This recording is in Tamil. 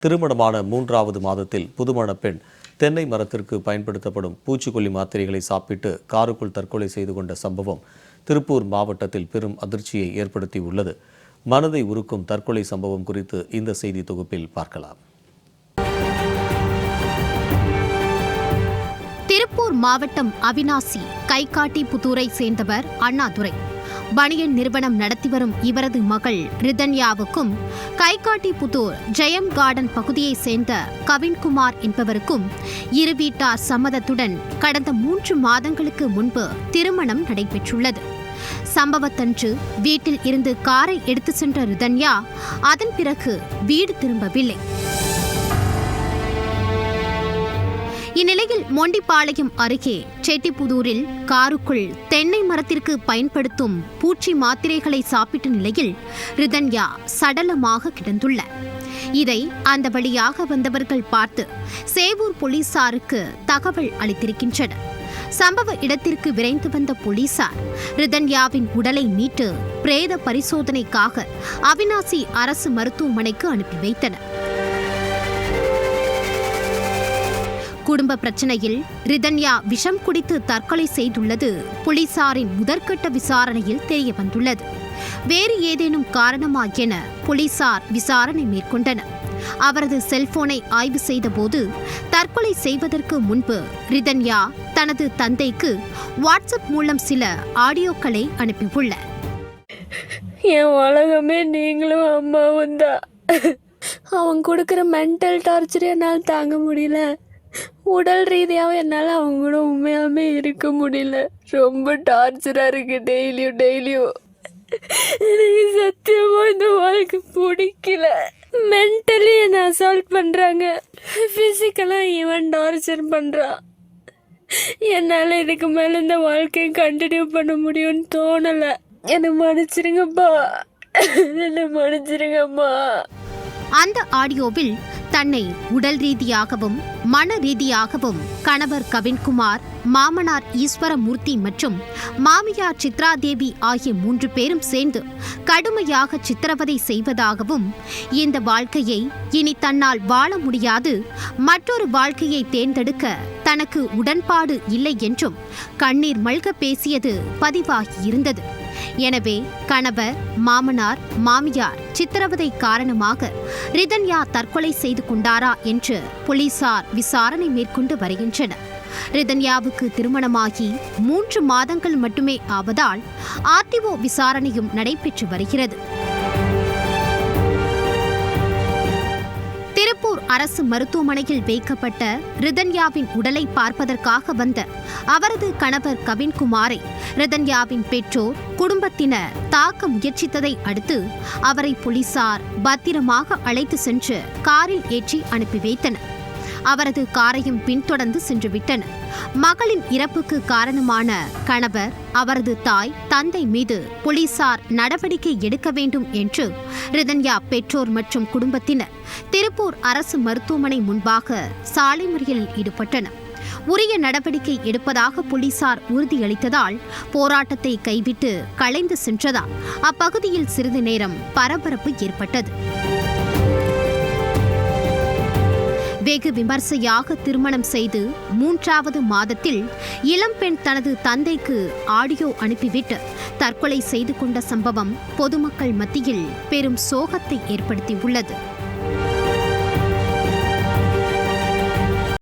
திருமணமான 3வது மாதத்தில் புதுமண பெண் தென்னை மரத்திற்கு பயன்படுத்தப்படும் பூச்சிக்கொல்லி மாத்திரைகளை சாப்பிட்டு காருக்குள் தற்கொலை செய்து கொண்ட சம்பவம் திருப்பூர் மாவட்டத்தில் பெரும் அதிர்ச்சியை ஏற்படுத்தியுள்ளது. மனதை உருக்கும் தற்கொலை சம்பவம் குறித்து இந்த செய்தி தொகுப்பில் பார்க்கலாம். திருப்பூர் மாவட்டம் அவிநாசி கைகாட்டி புத்தூரை சேர்ந்தவர் அண்ணாதுரை. பனியன் நிறுவனம் நடத்தி வரும் இவரது மகள் ரிதன்யாவுக்கும் கைகாட்டி புத்தூர் ஜெயம் கார்டன் பகுதியைச் சேர்ந்த கவின்குமார் என்பவருக்கும் இரு வீட்டார் சம்மதத்துடன் கடந்த 3 மாதங்களுக்கு முன்பு திருமணம் நடைபெற்றுள்ளது. சம்பவத்தன்று வீட்டில் இருந்து காரை எடுத்து சென்ற ரிதன்யா அதன் பிறகு வீடு திரும்பவில்லை. இந்நிலையில் மொண்டிப்பாளையம் அருகே செட்டிப்புதூரில் காருக்குள் தென்னை மரத்திற்கு பயன்படுத்தும் பூச்சி மாத்திரைகளை சாப்பிட்ட நிலையில் ரிதன்யா சடலமாக கிடந்துள்ளார். இதை அந்த வழியாக வந்தவர்கள் பார்த்து சேவூர் போலீசாருக்கு தகவல் அளித்திருக்கின்றனர். சம்பவ இடத்திற்கு விரைந்து வந்த போலீசார் ரிதன்யாவின் உடலை மீட்டு பிரேத பரிசோதனைக்காக அவிநாசி அரசு மருத்துவமனைக்கு அனுப்பி வைத்தனர். குடும்ப பிரச்சனையில் ரிதன்யா விஷம் குடித்து தற்கொலை செய்துள்ளது போலீசாரின் முதற்கட்ட விசாரணையில் தெரியவந்துள்ளது. வேறு ஏதேனும் காரணமா என போலீசார் விசாரணை மேற்கொண்டனர். அவரது செல்போனை ஆய்வு செய்தபோது தற்கொலை செய்வதற்கு முன்பு ரிதன்யா தனது தந்தைக்கு வாட்ஸ்அப் மூலம் சில ஆடியோக்களை அனுப்பியுள்ளார். என் உலகமே நீங்களும் அம்மாவும் தான். அவங்க கொடுக்குற மென்டல் டார்ச்சர் என்னால் தாங்க முடியல. உடல் ரீதியாகவும் என்னால் அவங்க கூட உண்மையாலுமே இருக்க முடியல. ரொம்ப டார்ச்சராக இருக்கு. டெய்லியும் எனக்கு சத்தியமாக இந்த வாழ்க்கை பிடிக்கல. மென்டலி என்னை அசால்ட் பண்ணுறாங்க, ஃபிசிக்கலாக ஈவன் டார்ச்சர் பண்ணுறான். என்னால் இதுக்கு மேலே இந்த வாழ்க்கையை கண்டினியூ பண்ண முடியும்னு தோணலை. என்னை மன்னிச்சிருங்கப்பா, என்னை மன்னிச்சிருங்கம்மா. அந்த ஆடியோவில் தன்னை உடல் ரீதியாகவும் மன ரீதியாகவும் கணவர் கவின்குமார், மாமனார் ஈஸ்வரமூர்த்தி மற்றும் மாமியார் சித்ராதேவி ஆகிய 3 பேரும் சேர்ந்து கடுமையாக சித்திரவதை செய்வதாகவும், இந்த வாழ்க்கையை இனி தன்னால் வாழ முடியாது, மற்றொரு வாழ்க்கையை தேர்ந்தெடுக்க தனக்கு உடன்பாடு இல்லை என்றும் கண்ணீர் மல்க பேசியது பதிவாகியிருந்தது. எனவே கணவர், மாமனார், மாமியார் சித்திரவதை காரணமாக ரிதன்யா தற்கொலை செய்து கொண்டாரா என்று போலீசார் விசாரணை மேற்கொண்டு வருகின்றனர். ரிதன்யாவுக்கு திருமணமாகி 3 மாதங்கள் மட்டுமே ஆவதால் ஆர்டிஓ விசாரணையும் நடைபெற்று வருகிறது. திருப்பூர் அரசு மருத்துவமனையில் வைக்கப்பட்ட ரிதன்யாவின் உடலை பார்ப்பதற்காக வந்த அவரது கணவர் கவின்குமாரை ரிதன்யாவின் பெற்றோர், குடும்பத்தினர் தாக்க முயற்சித்ததை அடுத்து அவரை போலீசார் பத்திரமாக அழைத்து சென்று காரில் ஏற்றி அனுப்பி வைத்தனர். அவரது காரையும் பின்தொடர்ந்து சென்றுவிட்டனர். மகளின் இறப்புக்கு காரணமான கணவர், அவரது தாய், தந்தை மீது போலீசார் நடவடிக்கை எடுக்க வேண்டும் என்று ரிதன்யா பெற்றோர் மற்றும் குடும்பத்தினர் திருப்பூர் அரசு மருத்துவமனை முன்பாக சாலை மறியலில் ஈடுபட்டனர். உரிய நடவடிக்கை எடுப்பதாக போலீசார் உறுதியளித்ததால் போராட்டத்தை கைவிட்டு கலைந்து சென்றதால் அப்பகுதியில் சிறிது நேரம் பரபரப்பு ஏற்பட்டது. வெகு விமர்சையாக திருமணம் செய்து 3வது மாதத்தில் இளம்பெண் தனது தந்தைக்கு ஆடியோ அனுப்பிவிட்டு தற்கொலை செய்து கொண்ட சம்பவம் பொதுமக்கள் மத்தியில் பெரும் சோகத்தை ஏற்படுத்தியுள்ளது.